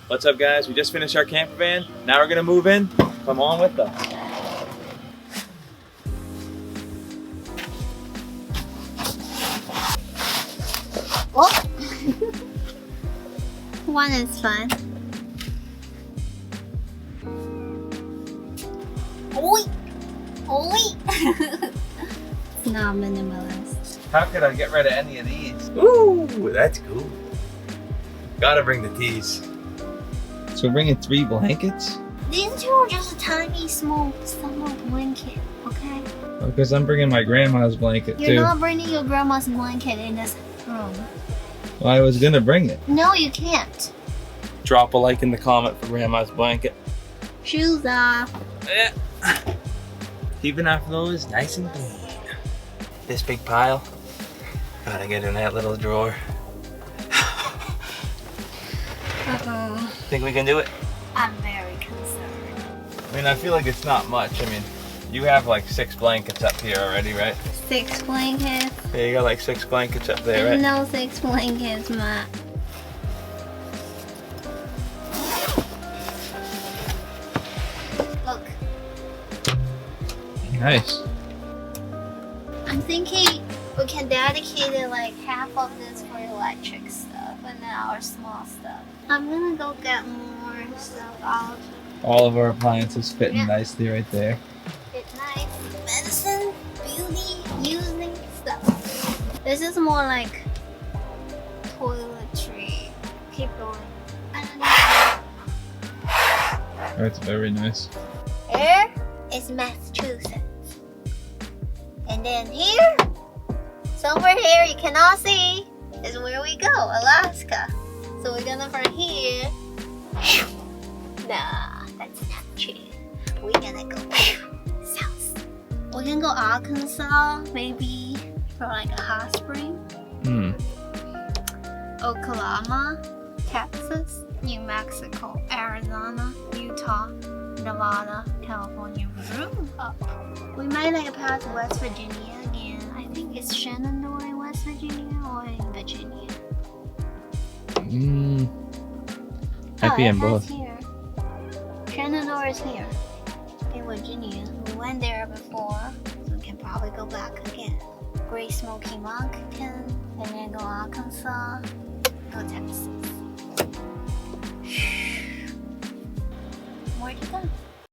What's up, guys? We just finished our camper van. Now we're gonna move in. Come on with us. Oh! One is fun. Oi! Oi! It's not minimalist. How could I get rid of any of these? Ooh, that's cool. Gotta bring the tees. So we're bringing 3 blankets? These two are just a tiny, small summer blanket, okay? Because I'm bringing my grandma's blanket too. You're not bringing your grandma's blanket in this room. Well, I was gonna bring it. No, you can't. Drop a like in the comment for grandma's blanket. Shoes off. Yeah. Keeping our floors nice and clean. This big pile, gotta get in that little drawer. Think we can do it? I'm very concerned. I mean, I feel like it's not much. I mean, you have like 6 blankets up here already, right? 6 blankets? Yeah, you got like 6 blankets up there, right? No 6 blankets, Matt. Look. Nice. I'm thinking we can dedicate it like half of this for electric stuff and then our small stuff. I'm gonna go get more stuff out. All of our appliances fitting Yeah. nicely right there. It's nice. Medicine, beauty, using stuff. This is more like toiletry. Keep going. I don't know. That's very nice. Here is Massachusetts. And then here, somewhere here you cannot see, is where we go, Alaska. So we're gonna from here. Nah, that's not true. We're gonna go south. We're gonna go Arkansas, maybe for like a hot spring. Oklahoma, Texas, New Mexico, Arizona, Utah, Nevada, California. We might like pass West Virginia again. I think it's Shenandoah in West Virginia or in Virginia. Might be in both. Here. Shenandoah is here in Virginia. We went there before, so we can probably go back again. Great Smoky Mountain, and then go Arkansas, go Texas. Where to go?